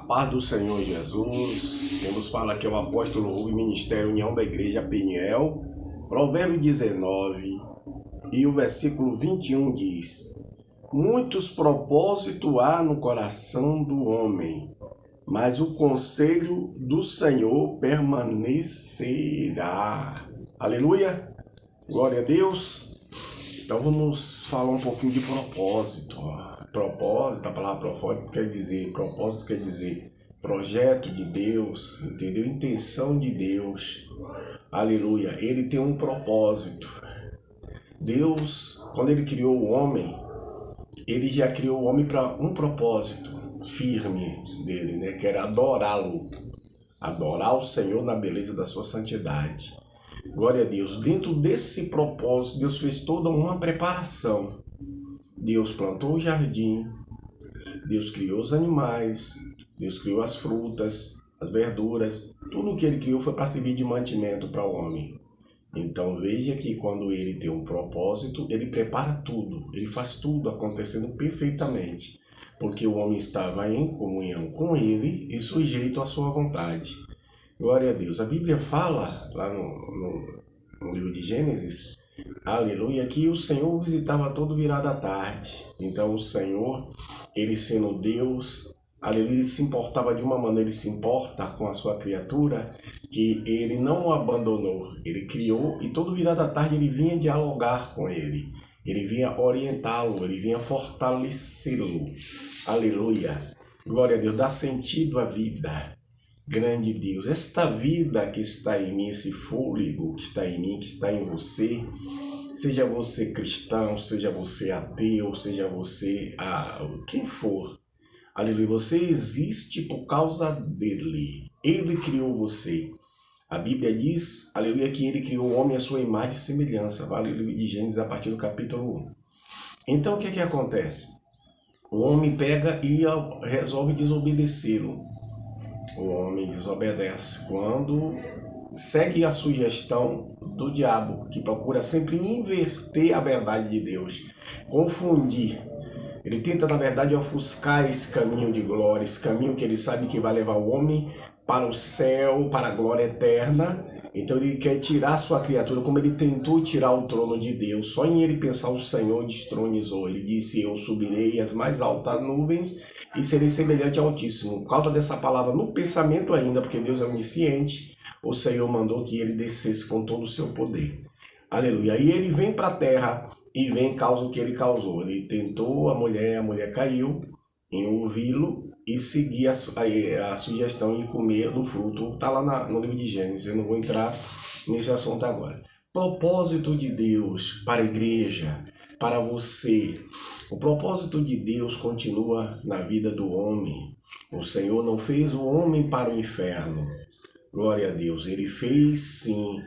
Paz do Senhor Jesus. Quem nos fala aqui é o apóstolo Rui, Ministério União da Igreja Peniel. Provérbio 19 e o versículo 21 diz: Muitos propósitos há no coração do homem, mas o conselho do Senhor permanecerá. Aleluia! Glória a Deus! Então vamos falar um pouquinho de propósito. Propósito, a palavra propósito quer dizer projeto de Deus, entendeu? Intenção de Deus. Aleluia! Ele tem um propósito. Deus, quando ele criou o homem, ele já criou o homem para um propósito firme dele, né? Que era adorá-lo. Adorar o Senhor na beleza da sua santidade. Glória a Deus. Dentro desse propósito, Deus fez toda uma preparação. Deus plantou o jardim, Deus criou os animais, Deus criou as frutas, as verduras. Tudo o que ele criou foi para servir de mantimento para o homem. Então veja que quando ele tem um propósito, ele prepara tudo, ele faz tudo acontecendo perfeitamente. Porque o homem estava em comunhão com ele e sujeito à sua vontade. Glória a Deus. A Bíblia fala lá no livro de Gênesis, aleluia, que o Senhor visitava todo virado à tarde. Então o Senhor, ele sendo Deus, aleluia, ele se importava de uma maneira, ele se importa com a sua criatura, que ele não o abandonou. Ele criou e todo virado à tarde ele vinha dialogar com ele. Ele vinha orientá-lo, ele vinha fortalecê-lo. Aleluia. Glória a Deus. Dá sentido à vida. Grande Deus, esta vida que está em mim, esse fôlego que está em mim, que está em você, seja você cristão, seja você ateu, seja você quem for, aleluia, você existe por causa dele, ele criou você. A Bíblia diz, aleluia, que ele criou o homem à sua imagem e semelhança, vale o livro de Gênesis a partir do capítulo 1. Então o que é que acontece? O homem pega e resolve desobedecê-lo. O homem desobedece quando segue a sugestão do diabo, que procura sempre inverter a verdade de Deus, confundir. Ele tenta, na verdade, ofuscar esse caminho de glória, esse caminho que ele sabe que vai levar o homem para o céu, para a glória eterna. Então ele quer tirar sua criatura, como ele tentou tirar o trono de Deus. Só em ele pensar o Senhor destronizou. Ele disse, eu subirei às mais altas nuvens e serei semelhante ao Altíssimo. Por causa dessa palavra no pensamento ainda, porque Deus é onisciente, o Senhor mandou que ele descesse com todo o seu poder. Aleluia. E ele vem para a terra e vem causa o que ele causou. Ele tentou a mulher caiu em ouvi-lo e seguir a sugestão e comer do fruto. Está lá no livro de Gênesis, eu não vou entrar nesse assunto agora. Propósito de Deus para a igreja, para você. O propósito de Deus continua na vida do homem. O Senhor não fez o homem para o inferno. Glória a Deus. Ele fez sim,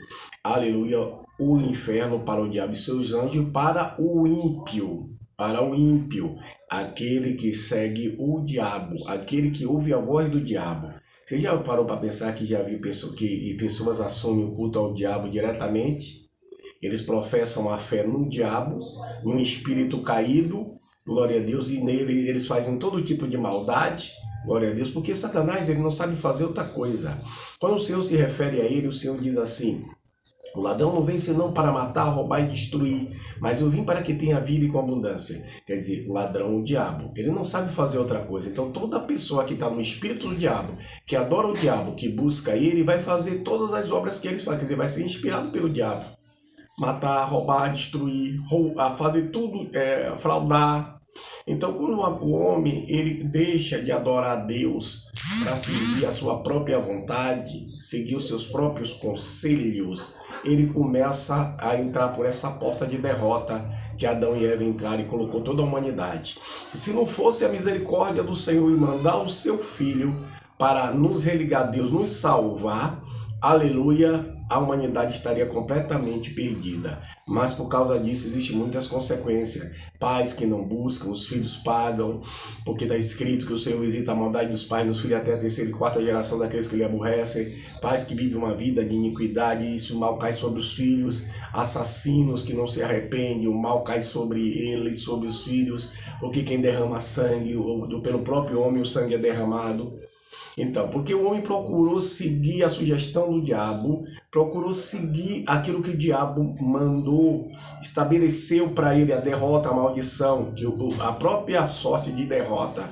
aleluia, o inferno para o diabo e seus anjos, para o ímpio. Para o ímpio, aquele que segue o diabo, aquele que ouve a voz do diabo. Você já parou para pensar que já viu pessoas assumem o culto ao diabo diretamente? Eles professam a fé no diabo, em um espírito caído, glória a Deus, e nele eles fazem todo tipo de maldade, glória a Deus, porque Satanás ele não sabe fazer outra coisa. Quando o Senhor se refere a ele, o Senhor diz assim: o ladrão não vem senão para matar, roubar e destruir, mas eu vim para que tenha vida e com abundância. Quer dizer, o ladrão, o diabo, ele não sabe fazer outra coisa. Então toda pessoa que está no espírito do diabo, que adora o diabo, que busca ele, vai fazer todas as obras que ele faz. Quer dizer, vai ser inspirado pelo diabo. Matar, roubar, destruir, fazer tudo, fraudar. Então quando o homem ele deixa de adorar a Deus para seguir a sua própria vontade, seguir os seus próprios conselhos, ele começa a entrar por essa porta de derrota que Adão e Eva entraram e colocou toda a humanidade. E se não fosse a misericórdia do Senhor e mandar o seu Filho para nos religar a Deus, nos salvar, aleluia, a humanidade estaria completamente perdida. Mas por causa disso existem muitas consequências. Pais que não buscam, os filhos pagam, porque está escrito que o Senhor visita a maldade dos pais nos filhos até a terceira e quarta geração daqueles que lhe aborrecem. Pais que vivem uma vida de iniquidade e isso mal cai sobre os filhos. Assassinos que não se arrependem, o mal cai sobre eles, sobre os filhos, porque quem derrama sangue, pelo próprio homem o sangue é derramado. Então, porque o homem procurou seguir a sugestão do diabo, procurou seguir aquilo que o diabo mandou, estabeleceu para ele a derrota, a maldição, que a própria sorte de derrota,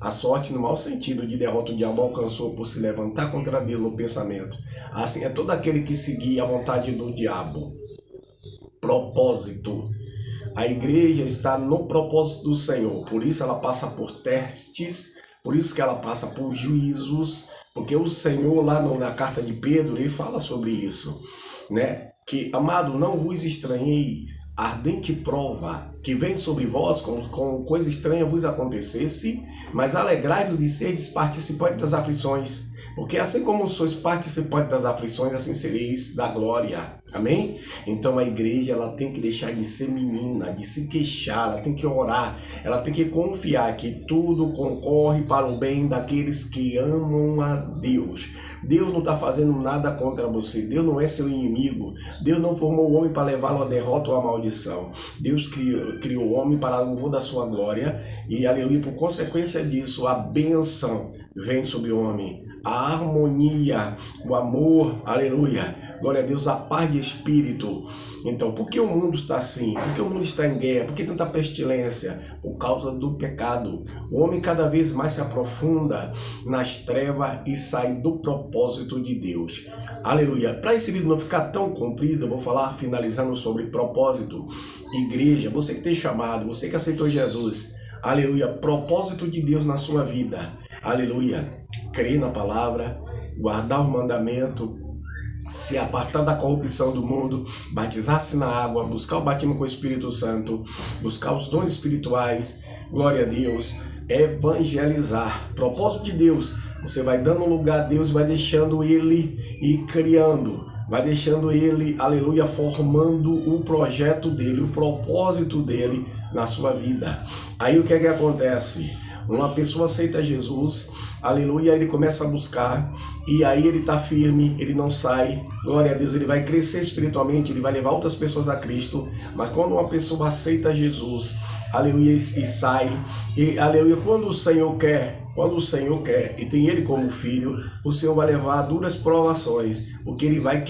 a sorte no mau sentido de derrota o diabo alcançou por se levantar contra Deus no pensamento. Assim é todo aquele que seguia a vontade do diabo. Propósito. A igreja está no propósito do Senhor, por isso ela passa por testes, por isso que ela passa por juízos, porque o Senhor lá na carta de Pedro, ele fala sobre isso, né? Que, amado, não vos estranheis, ardente prova, que vem sobre vós como coisa estranha vos acontecesse, mas alegrai-vos de seres participantes das aflições, porque assim como sois participantes das aflições, assim sereis da glória. Amém? Então a igreja ela tem que deixar de ser menina, de se queixar, ela tem que orar, ela tem que confiar que tudo concorre para o bem daqueles que amam a Deus. Deus não está fazendo nada contra você, Deus não é seu inimigo, Deus não formou o homem para levá-lo à derrota ou à maldição. Deus criou o homem para louvor da sua glória e, aleluia, por consequência disso, a bênção vem sobre o homem, a harmonia, o amor, aleluia, glória a Deus, a paz de espírito. Então, por que o mundo está assim? Por que o mundo está em guerra? Por que tanta pestilência? Por causa do pecado. O homem cada vez mais se aprofunda nas trevas e sai do propósito de Deus. Aleluia. Para esse vídeo não ficar tão comprido, eu vou falar finalizando sobre propósito. Igreja, você que tem chamado, você que aceitou Jesus, aleluia, propósito de Deus na sua vida. Aleluia. Crer na palavra, guardar o mandamento, se apartar da corrupção do mundo, batizar-se na água, buscar o batismo com o Espírito Santo, buscar os dons espirituais, glória a Deus, evangelizar. Propósito de Deus, você vai dando lugar a Deus, vai deixando Ele ir criando, vai deixando Ele, aleluia, formando o projeto dEle, o propósito dEle na sua vida. Aí o que é que acontece? Uma pessoa aceita Jesus, aleluia, ele começa a buscar, e aí ele está firme, ele não sai, glória a Deus, ele vai crescer espiritualmente, ele vai levar outras pessoas a Cristo, mas quando uma pessoa aceita Jesus, aleluia, e sai, e aleluia, quando o Senhor quer, e tem ele como filho, o Senhor vai levar a duras provações, porque ele vai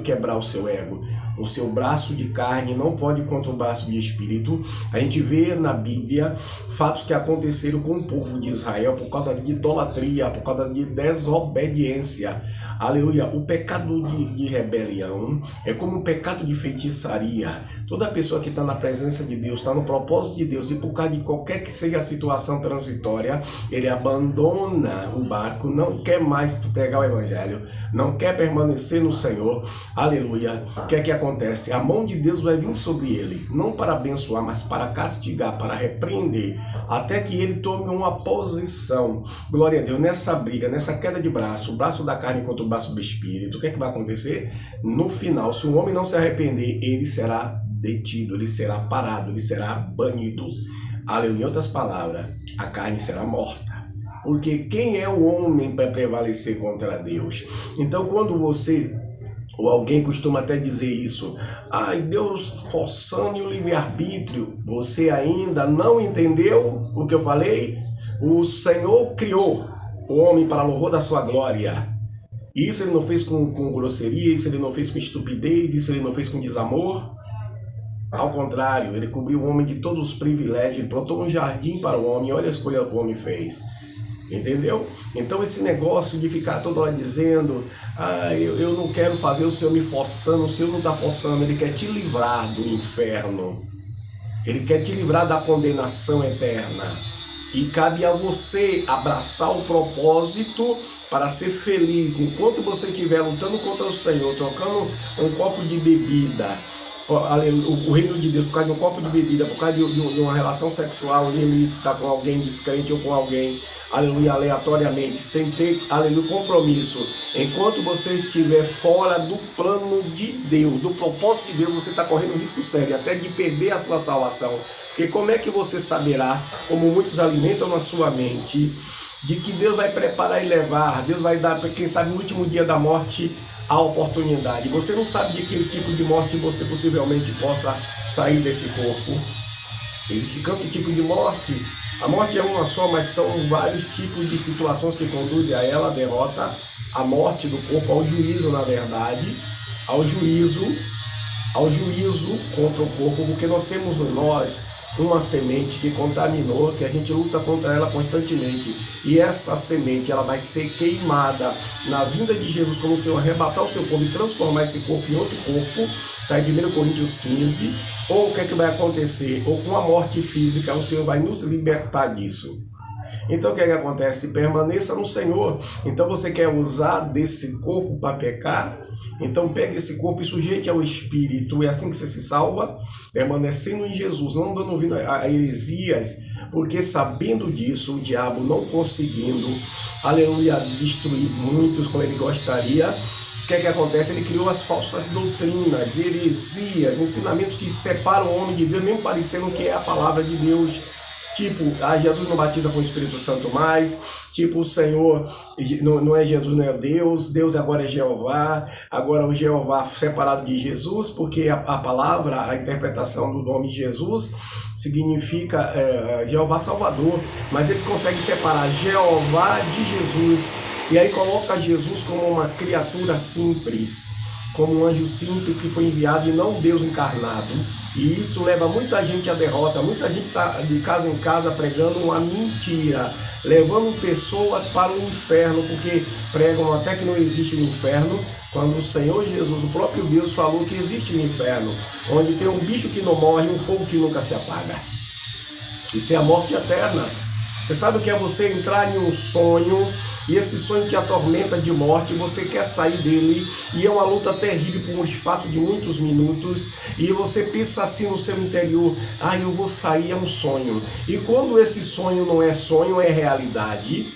quebrar o seu ego. O seu braço de carne não pode ir contra o braço de espírito. A gente vê na Bíblia fatos que aconteceram com o povo de Israel por causa de idolatria, por causa de desobediência. Aleluia, o pecado de rebelião é como um pecado de feitiçaria. Toda pessoa que está na presença de Deus, está no propósito de Deus, e por causa de qualquer que seja a situação transitória, ele abandona o barco, não quer mais pregar o evangelho, não quer permanecer no Senhor. Aleluia. O que é que acontece? A mão de Deus vai vir sobre ele, não para abençoar, mas para castigar, para repreender, até que ele tome uma posição, glória a Deus, nessa briga, nessa queda de braço, o braço da carne contra o braço do espírito. O que é que vai acontecer? No final, se o homem não se arrepender, ele será detido, ele será parado, ele será banido. Aleluia. Em outras palavras, a carne será morta. Porque quem é o homem para prevalecer contra Deus? Então, quando você, ou alguém costuma até dizer isso, ai, Deus forçando o livre-arbítrio, você ainda não entendeu o que eu falei? O Senhor criou o homem para louvor da sua glória. Isso ele não fez com grosseria, isso ele não fez com estupidez, isso ele não fez com desamor. Ao contrário, ele cobriu o homem de todos os privilégios, ele plantou um jardim para o homem, olha a escolha que o homem fez. Entendeu? Então esse negócio de ficar toda hora dizendo, eu não quero fazer, o Senhor me forçando, o Senhor não está forçando, ele quer te livrar do inferno. Ele quer te livrar da condenação eterna. E cabe a você abraçar o propósito para ser feliz. Enquanto você estiver lutando contra o Senhor, trocando um copo de bebida, o reino de Deus, por causa de um copo de bebida, por causa de uma relação sexual ilícita com alguém descrente ou com alguém, aleluia, aleatoriamente, sem ter, aleluia, compromisso. Enquanto você estiver fora do plano de Deus, do propósito de Deus, você está correndo risco sério, até de perder a sua salvação. Porque como é que você saberá, como muitos alimentam na sua mente, de que Deus vai preparar e levar, Deus vai dar, quem sabe, no último dia da morte, a oportunidade. Você não sabe de que tipo de morte você possivelmente possa sair desse corpo. Existe tanto tipo de morte, A morte é uma só, mas são vários tipos de situações que conduzem a ela, a derrota, a morte do corpo, ao juízo, na verdade, ao juízo contra o corpo, porque nós temos em nós uma semente que contaminou, que a gente luta contra ela constantemente, e essa semente ela vai ser queimada na vinda de Jesus, como o Senhor arrebatar o seu corpo e transformar esse corpo em outro corpo, está em 1 Coríntios 15, ou o que é que vai acontecer? Ou com a morte física, o Senhor vai nos libertar disso. Então o que é que acontece? Permaneça no Senhor. Então você quer usar desse corpo para pecar? Então pegue esse corpo e sujeite ao Espírito. É assim que você se salva, permanecendo em Jesus, não dando ouvido a heresias, porque sabendo disso, o diabo não conseguindo, aleluia, destruir muitos como ele gostaria, o que é que acontece? Ele criou as falsas doutrinas, heresias, ensinamentos que separam o homem de Deus, mesmo parecendo que é a palavra de Deus. Tipo, Jesus não batiza com o Espírito Santo mais. Tipo, o Senhor não é Jesus, não é Deus. Deus agora é Jeová. Agora o Jeová separado de Jesus, porque a palavra, a interpretação do nome Jesus significa Jeová Salvador. Mas eles conseguem separar Jeová de Jesus. E aí coloca Jesus como uma criatura simples, como um anjo simples que foi enviado e não Deus encarnado. E isso leva muita gente à derrota. Muita gente está de casa em casa pregando uma mentira, levando pessoas para o inferno, porque pregam até que não existe o inferno, quando o Senhor Jesus, o próprio Deus, falou que existe o inferno, onde tem um bicho que não morre, um fogo que nunca se apaga. Isso é a morte eterna. Você sabe o que é você entrar em um sonho e esse sonho te atormenta de morte, você quer sair dele e é uma luta terrível por um espaço de muitos minutos e você pensa assim no seu interior, eu vou sair, é um sonho. E quando esse sonho não é sonho, é realidade,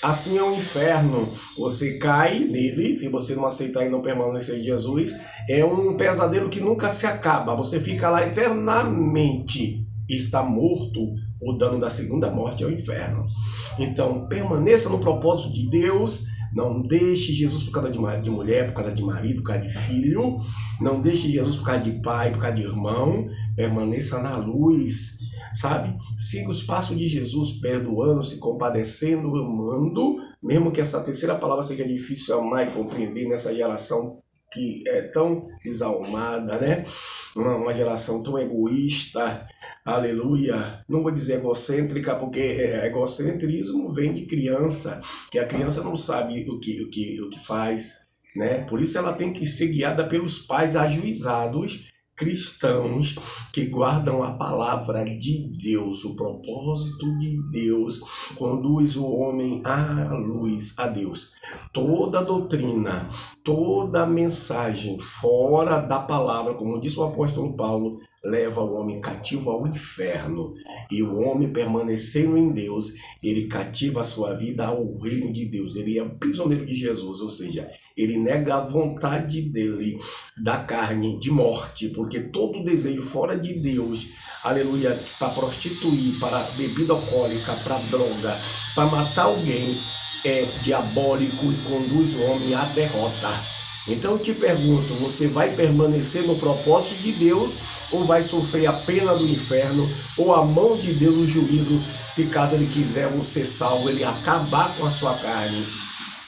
assim é o inferno. Você cai nele, se você não aceitar e não permanecer em Jesus, é um pesadelo que nunca se acaba, você fica lá eternamente. Está morto. O dano da segunda morte é o inferno. Então, permaneça no propósito de Deus. Não deixe Jesus por causa de mulher, por causa de marido, por causa de filho. Não deixe Jesus por causa de pai, por causa de irmão. Permaneça na luz, sabe? Siga os passos de Jesus, perdoando, se compadecendo, amando. Mesmo que essa terceira palavra seja difícil amar e compreender nessa geração que é tão desalmada, né? Uma geração tão egoísta, aleluia, não vou dizer egocêntrica, porque egocentrismo vem de criança, que a criança não sabe o que faz, né? Por isso ela tem que ser guiada pelos pais ajuizados, cristãos, que guardam a palavra de Deus, o propósito de Deus, conduz o homem à luz, a Deus. Toda doutrina, toda mensagem fora da palavra, como disse o apóstolo Paulo, leva o homem cativo ao inferno. E o homem permanecendo em Deus, ele cativa a sua vida ao reino de Deus. Ele é um prisioneiro de Jesus, ou seja, ele nega a vontade dele, da carne, de morte, porque todo desejo fora de Deus, aleluia, para prostituir, para bebida alcoólica, para droga, para matar alguém, é diabólico e conduz o homem à derrota. Então eu te pergunto, você vai permanecer no propósito de Deus ou vai sofrer a pena do inferno ou a mão de Deus no juízo, se caso ele quiser você salvo, ele acabar com a sua carne?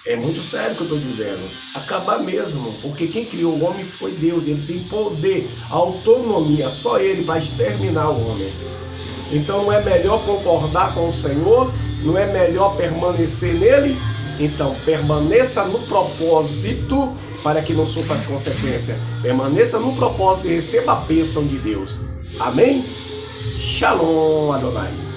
É muito sério o que eu estou dizendo, acabar mesmo, porque quem criou o homem foi Deus, ele tem poder, autonomia, só ele vai exterminar o homem. Então não é melhor concordar com o Senhor? Não é melhor permanecer nele? Então permaneça no propósito para que não sofra as consequências. Permaneça no propósito e receba a bênção de Deus. Amém? Shalom Adonai.